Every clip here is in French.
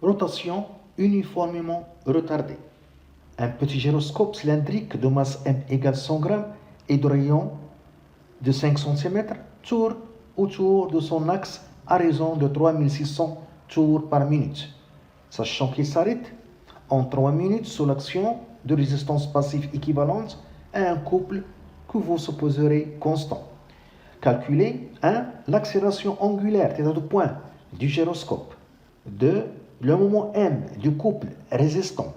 rotation uniformément retardée. Un petit gyroscope cylindrique de masse M égale 100 grammes et de rayon de 5 cm tourne autour de son axe à raison de 3600 tours par minute, sachant qu'il s'arrête en 3 minutes sous l'action de résistance passive équivalente à un couple que vous supposerez constant. Calculez 1. L'accélération angulaire θ de point du gyroscope. 2. Le moment M du couple résistant.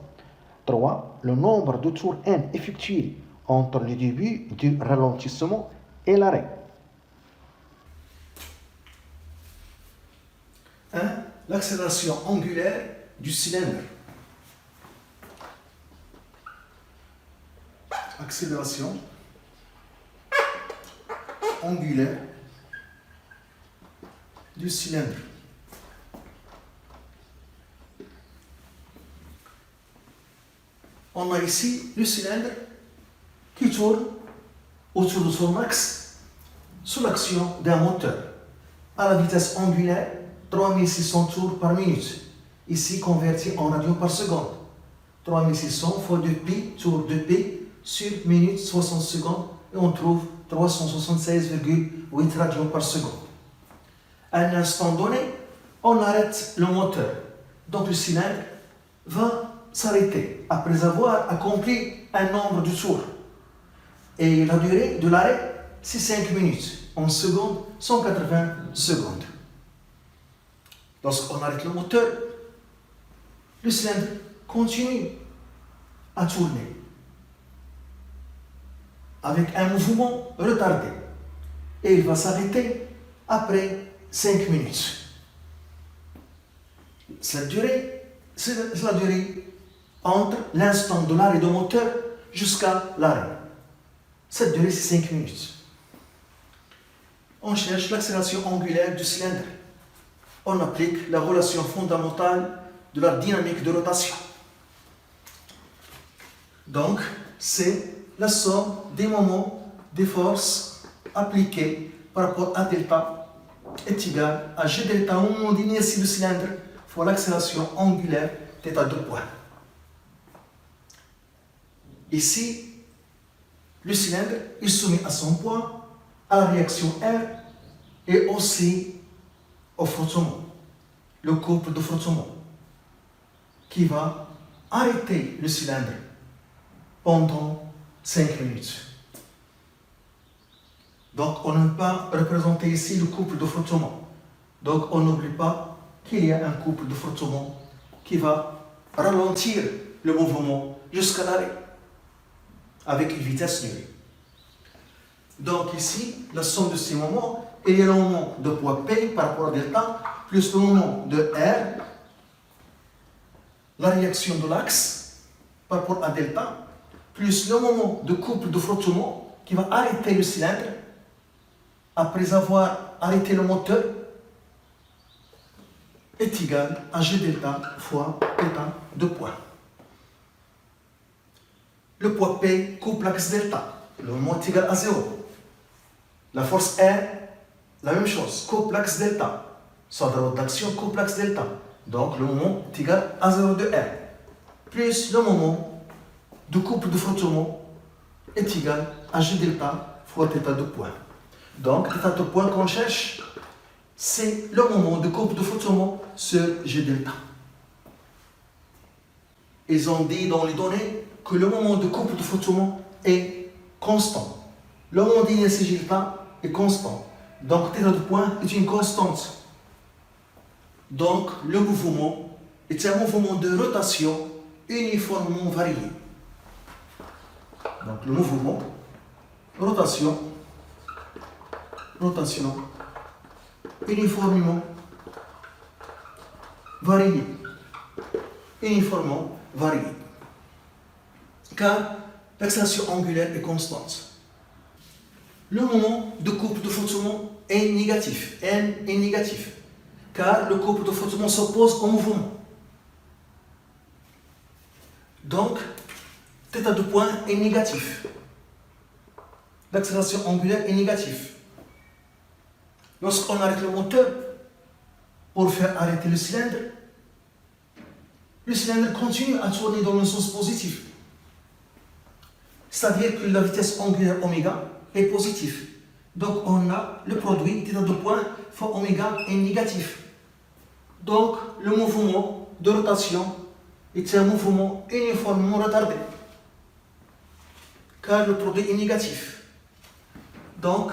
3. Le nombre de tours N effectués entre le début du ralentissement et l'arrêt. 1. L'accélération angulaire du cylindre. Accélération angulaire du cylindre. On a ici le cylindre qui tourne autour de son axe sous l'action d'un moteur à la vitesse angulaire 3600 tours par minute, ici converti en radians par seconde. 3600 fois 2π tours 2π sur minute 60 secondes et on trouve 376,8 radians par seconde. À un instant donné, on arrête le moteur. Donc le cylindre va s'arrêter après avoir accompli un nombre de tours. Et la durée de l'arrêt, c'est 5 minutes. En seconde, 180 secondes. Lorsqu'on arrête le moteur, le cylindre continue à tourner avec un mouvement retardé. Et il va s'arrêter après 5 minutes. Cette durée, c'est la durée entre l'instant de l'arrêt du moteur jusqu'à l'arrêt. Cette durée, c'est 5 minutes. On cherche l'accélération angulaire du cylindre. On applique la relation fondamentale de la dynamique de rotation. Donc, c'est la somme des moments des forces appliquées par rapport à delta est égale à G delta au moment d'inertie du cylindre fois l'accélération angulaire θ de point. Ici, le cylindre est soumis à son poids, à la réaction R et aussi au frottement, le couple de frottement qui va arrêter le cylindre pendant 5 minutes. Donc, on ne peut pas représenter ici le couple de frottement. Donc, on n'oublie pas qu'il y a un couple de frottement qui va ralentir le mouvement jusqu'à l'arrêt avec une vitesse nulle. Donc, ici, la somme de ces moments est le moment de poids P par rapport à delta plus le moment de R, la réaction de l'axe par rapport à delta, plus le moment de couple de frottement qui va arrêter le cylindre après avoir arrêté le moteur est égal à G delta fois θ de point. Le poids P coupe l'axe delta, le moment est égal à 0. La force R, la même chose, coupe l'axe delta. Son droite d'action coupe l'axe delta. Donc le moment est égal à 0 de R. Plus le moment de couple de frottement est égal à G delta fois θ de point. Donc θ de point qu'on cherche, c'est le moment de couple de frottement sur G delta. Ils ont dit dans les données que le moment de couple de frottement est constant. Le moment d'inertie G delta est constant. Donc θ de point est une constante. Donc le mouvement est un mouvement de rotation uniformément varié. Donc le mouvement, rotation, uniformément varié. Uniformément varié. Car l'accélération angulaire est constante. Le moment de couple de frottement est négatif. N est négatif. Car le couple de frottement s'oppose au mouvement. Donc, θ de point est négatif. L'accélération angulaire est négative. Lorsqu'on arrête le moteur, pour faire arrêter le cylindre, le cylindre continue à tourner dans le sens positif. C'est-à-dire que la vitesse angulaire oméga est positive. Donc on a le produit θ de point fois oméga est négatif. Donc le mouvement de rotation est un mouvement uniformément retardé. Car le produit est négatif. Donc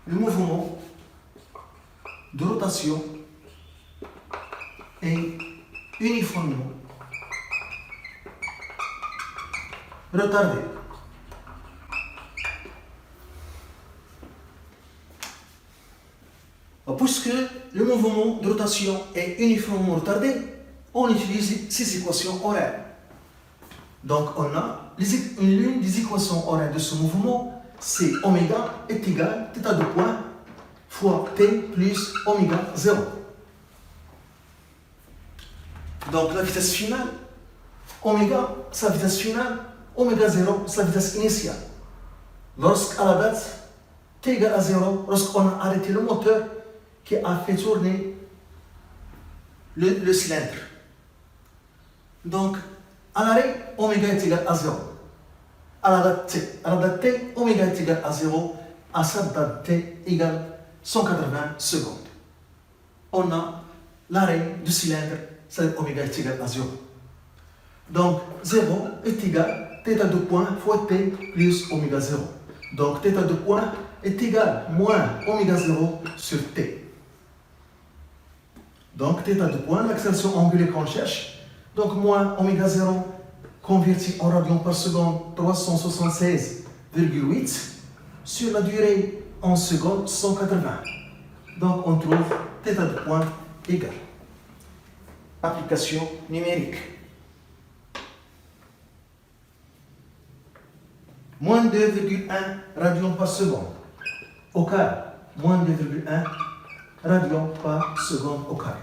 le mouvement de rotation est uniformément retardé. Puisque le mouvement de rotation est uniformément retardé, on utilise ces équations horaires. Donc on a l'une des équations horaires de ce mouvement, c'est oméga est égal à θ de point fois t plus oméga 0. Donc la vitesse finale, oméga, sa vitesse finale, oméga 0, sa vitesse initiale. Lorsqu'à la date t égale à 0, lorsqu'on a arrêté le moteur qui a fait tourner le cylindre. Donc, à l'arrêt, oméga est égal à 0. À la date t, oméga est égal à 0. À cette date t égale 180 secondes. On a l'arrêt du cylindre, c'est-à-dire oméga est égal à 0. Donc, 0 est égal à θ de point fois t plus oméga 0. Donc, θ de point est égal à moins oméga 0 sur t. Donc, θ de point, l'accélération angulaire qu'on cherche. Donc, moins oméga 0 converti en radians par seconde 376,8 sur la durée en secondes 180. Donc, on trouve θ de point égal. Application numérique. Moins 2,1 radians par seconde au carré. Moins 2,1 radians par seconde au carré.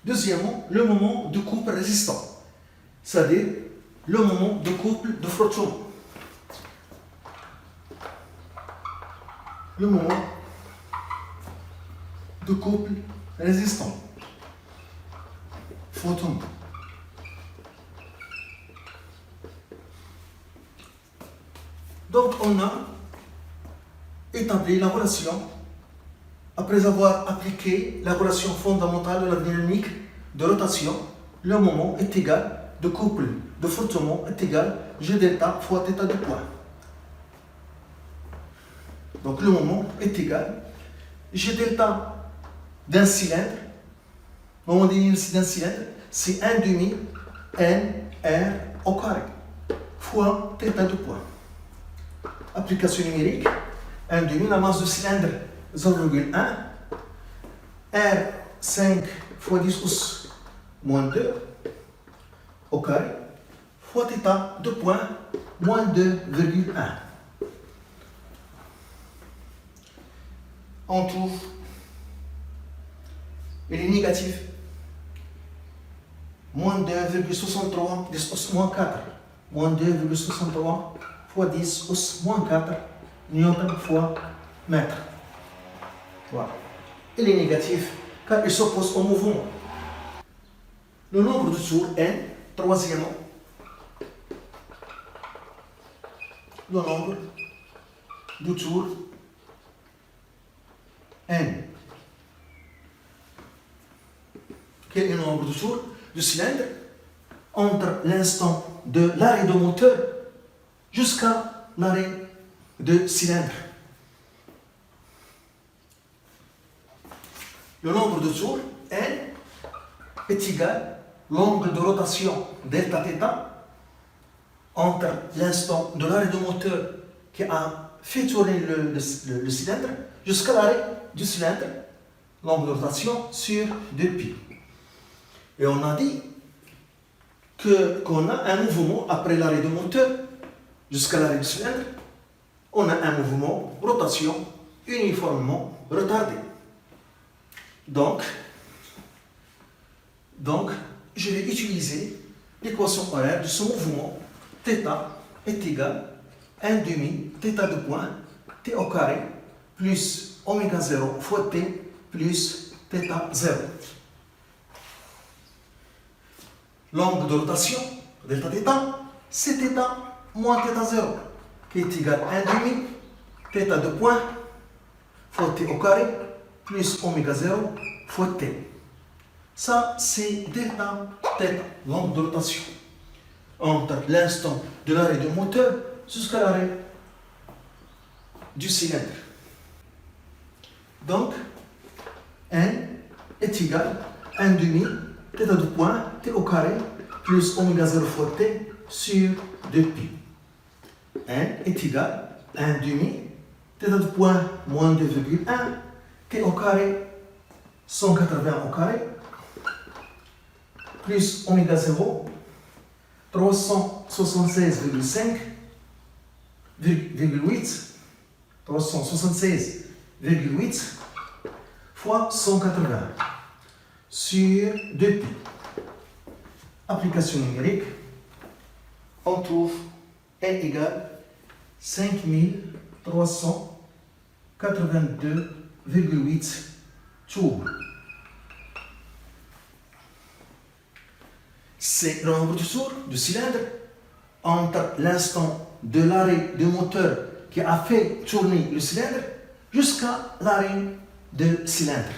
Deuxièmement, le moment de couple résistant, c'est-à-dire le moment de couple de frottement. Le moment de couple résistant. Frottement. Donc on a établi la relation après avoir appliqué la relation fondamentale de la dynamique de rotation. Le moment est égal de couple de frottement est égal G delta fois θ de point. Donc le moment est égal G delta d'un cylindre. Le moment d'un cylindre, c'est 1 demi N R au carré fois θ de point. Application numérique, 1 demi, la masse du cylindre 0,1, R 5 fois 10 pouces moins 2 au carré fois θ de point moins 2,1. On trouve, il est négatif, moins 2,63 10 pouces moins 4, moins 2,63 fois 10 pouces moins 4 newton fois mètre. Voilà. Il est négatif car il s'oppose au mouvement. Le nombre de tours n, troisièmement, le nombre de tours n. Quel est le nombre de tours du cylindre entre l'instant de l'arrêt de moteur jusqu'à l'arrêt de cylindre? Le nombre de tours n est égal à l'angle de rotation delta θ entre l'instant de l'arrêt de moteur qui a fait tourner le cylindre jusqu'à l'arrêt du cylindre, l'angle de rotation sur 2π. Et on a dit qu'on a un mouvement après l'arrêt de moteur jusqu'à l'arrêt du cylindre, on a un mouvement rotation uniformément retardé. Donc, je vais utiliser l'équation horaire de ce mouvement. θ est égal à 1 demi θ de point t au carré plus oméga 0 fois t plus θ 0. L'angle de rotation, delta θ, c'est θ moins θ0, qui est égal à 1 demi, θ de point, fois t au carré, plus oméga 0, fois t. Ça, c'est delta θ, l'angle de rotation, entre l'instant de l'arrêt du moteur jusqu'à l'arrêt du cylindre. Donc, n est égal à 1 demi, θ de point, t au carré, plus oméga 0 fois t sur 2pi. n est égal à 1 demi, θ de point, moins 2,1, t au carré, 180 au carré, plus oméga 0, 376,5, 376,8 fois 180 sur 2pi. Application numérique, on trouve n égale 5382,8 joules. C'est le nombre de tours du cylindre entre l'instant de l'arrêt du moteur qui a fait tourner le cylindre jusqu'à l'arrêt du cylindre.